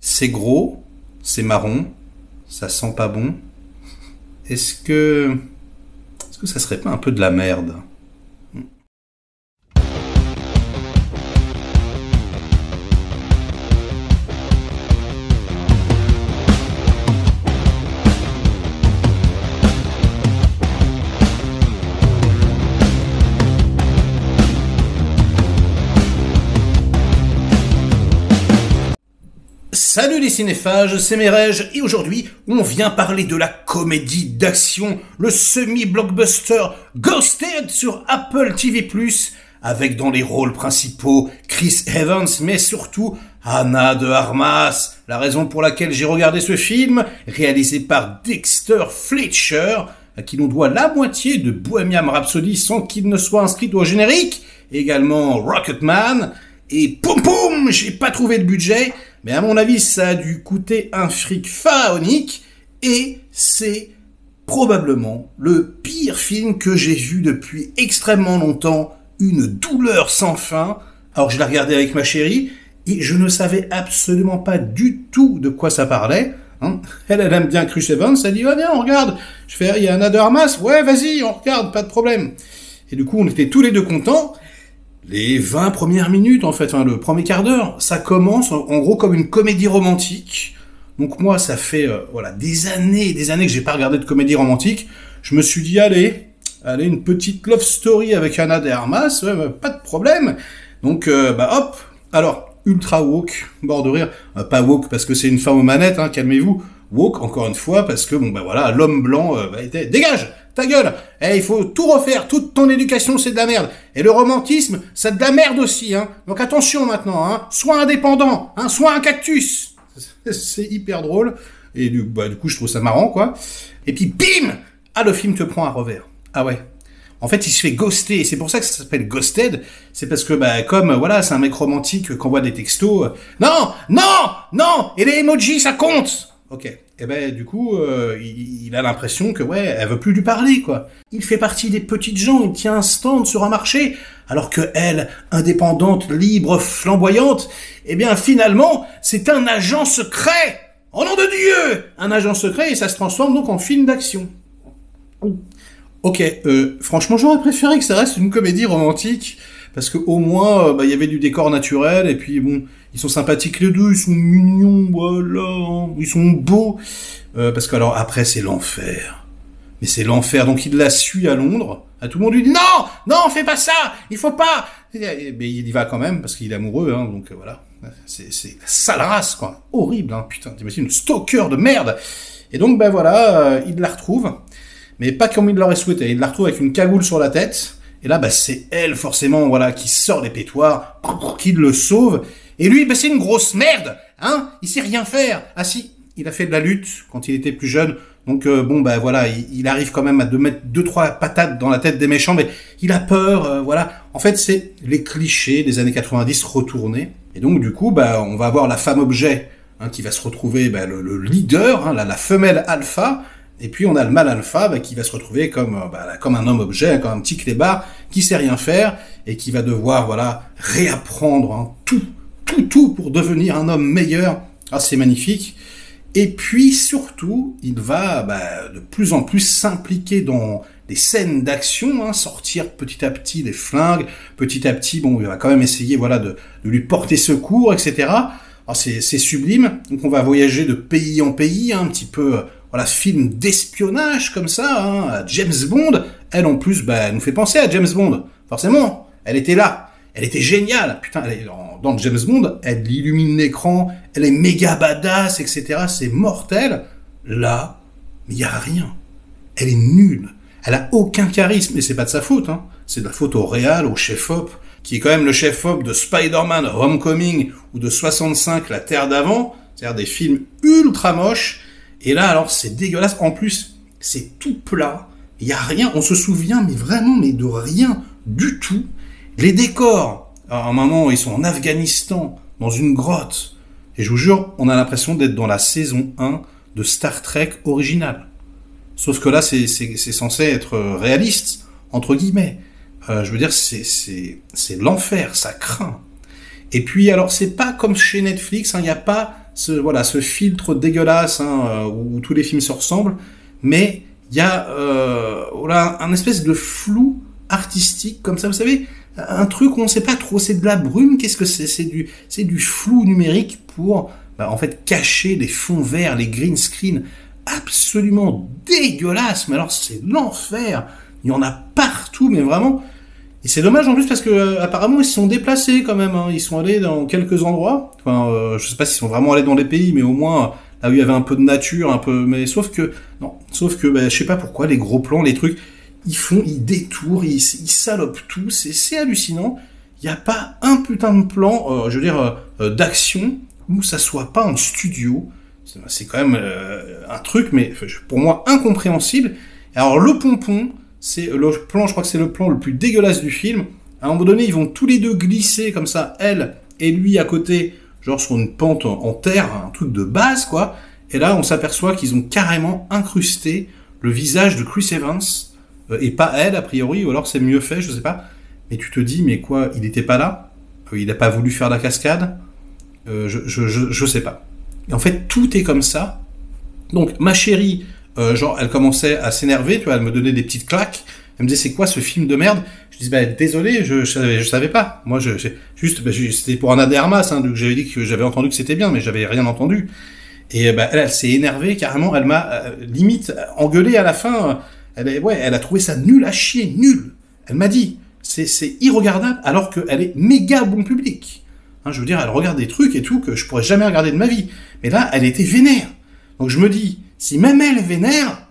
C'est gros, c'est marron, ça sent pas bon. Est-ce que ça serait pas un peu de la merde? Salut les cinéphages, c'est Merege, et aujourd'hui, on vient parler de la comédie d'action, le semi-blockbuster Ghosted sur Apple TV+, avec dans les rôles principaux Chris Evans, mais surtout Ana de Armas, la raison pour laquelle j'ai regardé ce film, réalisé par Dexter Fletcher, à qui l'on doit la moitié de Bohemian Rhapsody sans qu'il ne soit inscrit au générique, également Rocketman, et poum poum, j'ai pas trouvé de budget, mais à mon avis, ça a dû coûter un fric pharaonique, et c'est probablement le pire film que j'ai vu depuis extrêmement longtemps, une douleur sans fin. Alors je l'ai regardé avec ma chérie, et je ne savais absolument pas du tout de quoi ça parlait. Hein. Elle aime bien Chris Evans, elle dit « Ah viens, on regarde !» Je fais « Il y a Ana de Armas ?»« Ouais, vas-y, on regarde, pas de problème. » Et du coup, on était tous les deux contents. Les 20 premières minutes, en fait, enfin, le premier quart d'heure, ça commence en gros comme une comédie romantique. Donc moi, ça fait voilà des années que j'ai pas regardé de comédie romantique. Je me suis dit, allez, une petite love story avec Ana de Armas, pas de problème. Donc, hop, alors, ultra woke, bord de rire. Pas woke parce que c'est une femme aux manettes, hein, calmez-vous. Woke, encore une fois, parce que, voilà, l'homme blanc, dégage, ta gueule, il faut tout refaire, toute ton éducation, c'est de la merde. Et le romantisme, c'est de la merde aussi, hein. Donc attention maintenant, hein, sois indépendant, hein, sois un cactus. C'est hyper drôle, et du coup, je trouve ça marrant, quoi. Et puis, bim! Ah, le film te prend un revers. Ah ouais. En fait, il se fait ghoster, et c'est pour ça que ça s'appelle Ghosted, c'est parce que, comme, voilà, c'est un mec romantique qui envoie des textos, non, et les emojis, ça compte! Ok. Et du coup, il a l'impression que, elle veut plus lui parler, quoi. Il fait partie des petites gens, il tient un stand sur un marché, alors que elle, indépendante, libre, flamboyante, finalement, c'est un agent secret! Oh nom de Dieu! Un agent secret, et ça se transforme donc en film d'action. Ok, franchement, j'aurais préféré que ça reste une comédie romantique, parce que au moins, il y avait du décor naturel, et puis bon, ils sont sympathiques les deux, ils sont mignons, voilà, ils sont beaux, parce que alors après c'est l'enfer. Mais c'est l'enfer, donc il la suit à Londres, à tout le monde lui dit non, fais pas ça, il faut pas. Mais il y va quand même parce qu'il est amoureux, hein, donc voilà, c'est la sale race, quoi, horrible, hein, putain, t'imagines, une stalker de merde. Et donc voilà, il la retrouve, mais pas comme il l'aurait souhaité, il la retrouve avec une cagoule sur la tête. Et là, c'est elle, forcément, voilà, qui sort des pétoires, qui le sauve. Et lui, c'est une grosse merde, hein. Il sait rien faire. Ah si, il a fait de la lutte quand il était plus jeune. Donc, voilà, il arrive quand même à mettre 2-3 patates dans la tête des méchants, mais il a peur, voilà. En fait, c'est les clichés des années 90 retournés. Et donc, du coup, on va avoir la femme objet, hein, qui va se retrouver, le leader, hein, la femelle alpha. Et puis on a le mâle alpha qui va se retrouver comme un homme objet, comme un petit clébard qui sait rien faire et qui va devoir réapprendre, hein, tout pour devenir un homme meilleur. Ah, c'est magnifique. Et puis surtout, il va de plus en plus s'impliquer dans des scènes d'action, hein, sortir petit à petit des flingues, petit à petit, il va quand même essayer de lui porter secours, etc. Alors c'est sublime. Donc on va voyager de pays en pays, hein, un petit peu. Film d'espionnage comme ça, hein, à James Bond. Elle en plus, elle nous fait penser à James Bond. Forcément, elle était là. Elle était géniale. Putain, dans James Bond, elle illumine l'écran, elle est méga badass, etc. C'est mortel. Là, il n'y a rien. Elle est nulle. Elle a aucun charisme. Et c'est pas de sa faute, hein. C'est de la faute au réal, au chef-op, qui est quand même le chef-op de Spider-Man Homecoming ou de 65, La Terre d'avant. C'est-à-dire des films ultra moches. Et là, alors, c'est dégueulasse. En plus, c'est tout plat. Il y a rien. On se souvient, mais de rien du tout. Les décors. À un moment, ils sont en Afghanistan, dans une grotte. Et je vous jure, on a l'impression d'être dans la saison 1 de Star Trek original. Sauf que là, c'est censé être réaliste, entre guillemets. Je veux dire, c'est l'enfer, ça craint. Et puis, alors, c'est pas comme chez Netflix, il n'y a pas ce filtre dégueulasse où tous les films se ressemblent, mais il y a un espèce de flou artistique comme ça, vous savez, un truc où on ne sait pas trop, c'est de la brume, qu'est-ce que c'est? C'est du flou numérique pour en fait cacher les fonds verts, les green screen absolument dégueulasses, mais alors c'est l'enfer, il y en a partout, mais vraiment. Et c'est dommage en plus parce que apparemment ils se sont déplacés quand même, ils sont allés dans quelques endroits, enfin je sais pas s'ils sont vraiment allés dans les pays, mais au moins là où il y avait un peu de nature, un peu, mais sauf que je sais pas pourquoi les gros plans, les trucs, ils détourent, ils salopent tout, c'est hallucinant. Il n'y a pas un putain de plan, d'action où ça soit pas en studio. C'est quand même un truc, mais pour moi incompréhensible. Alors le pompon, c'est le plan, je crois que c'est le plan le plus dégueulasse du film. À un moment donné, ils vont tous les deux glisser comme ça, elle et lui à côté, genre sur une pente en terre, un truc de base quoi. Et là, on s'aperçoit qu'ils ont carrément incrusté le visage de Chris Evans, et pas elle a priori, ou alors c'est mieux fait, je sais pas. Mais tu te dis, mais quoi, il était pas là? Il a pas voulu faire la cascade? Je sais pas. Et en fait, tout est comme ça. Donc, ma chérie, elle commençait à s'énerver, tu vois, elle me donnait des petites claques. Elle me disait, c'est quoi ce film de merde? Je dis, désolé, je savais pas. Moi, c'était pour Ana de Armas, donc j'avais dit que j'avais entendu que c'était bien, mais j'avais rien entendu. Et elle s'est énervée carrément, elle m'a limite engueulé à la fin. Elle a trouvé ça nul à chier, nul. Elle m'a dit, c'est irregardable, alors qu'elle est méga bon public. Je veux dire, elle regarde des trucs et tout que je pourrais jamais regarder de ma vie. Mais là, elle était vénère. Donc je me dis, si même elle est vénère,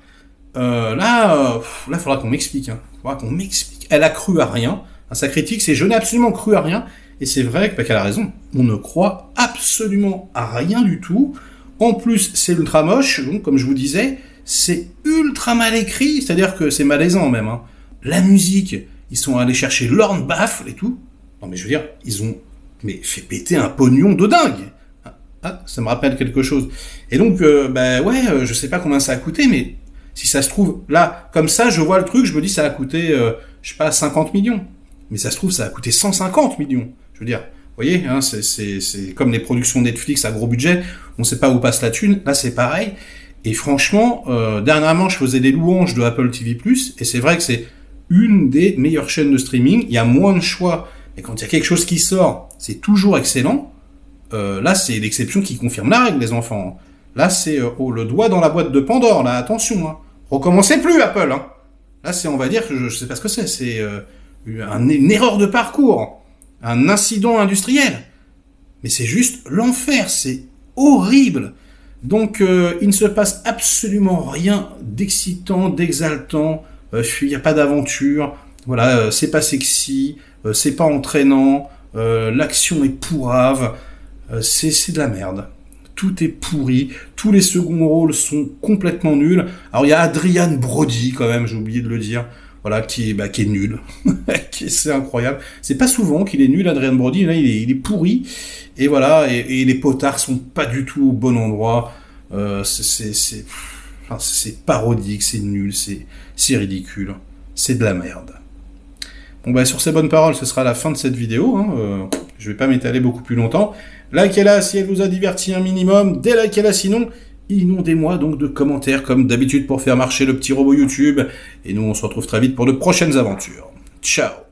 là, faudra qu'on m'explique. Faudra qu'on m'explique. Elle a cru à rien. Sa critique, c'est je n'ai absolument cru à rien. Et c'est vrai qu'elle a raison. On ne croit absolument à rien du tout. En plus, c'est ultra moche. Donc, comme je vous disais, c'est ultra mal écrit. C'est-à-dire que c'est malaisant même. La musique, ils sont allés chercher Lorne Baffle et tout. Non mais je veux dire, ils ont fait péter un pognon de dingue. Ça me rappelle quelque chose. Et donc, je sais pas combien ça a coûté, mais si ça se trouve, là, comme ça, je vois le truc, je me dis ça a coûté, 50 millions. Mais ça se trouve, ça a coûté 150 millions. Je veux dire, vous voyez, c'est comme les productions Netflix à gros budget, on sait pas où passe la thune. Là, c'est pareil. Et franchement, dernièrement, je faisais des louanges de Apple TV+, et c'est vrai que c'est une des meilleures chaînes de streaming. Il y a moins de choix, mais quand il y a quelque chose qui sort, c'est toujours excellent. Là, c'est l'exception qui confirme la règle, les enfants. Là, c'est le doigt dans la boîte de Pandore, là, attention. Recommencez plus, Apple. Là, on va dire que je sais pas ce que c'est une erreur de parcours, un incident industriel. Mais c'est juste l'enfer, c'est horrible. Donc, il ne se passe absolument rien d'excitant, d'exaltant. Il n'y a pas d'aventure. Voilà, c'est pas sexy, c'est pas entraînant. L'action est pourrave. C'est de la merde. Tout est pourri. Tous les seconds rôles sont complètement nuls. Alors, il y a Adrian Brody, quand même, j'ai oublié de le dire. Voilà, qui est nul. C'est incroyable. C'est pas souvent qu'il est nul, Adrian Brody. Là, il est pourri. Et voilà, et les potards sont pas du tout au bon endroit. C'est parodique, c'est nul, c'est ridicule. C'est de la merde. Bon, sur ces bonnes paroles, ce sera la fin de cette vidéo. Je vais pas m'étaler beaucoup plus longtemps. Likez-la si elle vous a diverti un minimum. Délikez-la sinon. Inondez-moi donc de commentaires comme d'habitude pour faire marcher le petit robot YouTube. Et nous, on se retrouve très vite pour de prochaines aventures. Ciao!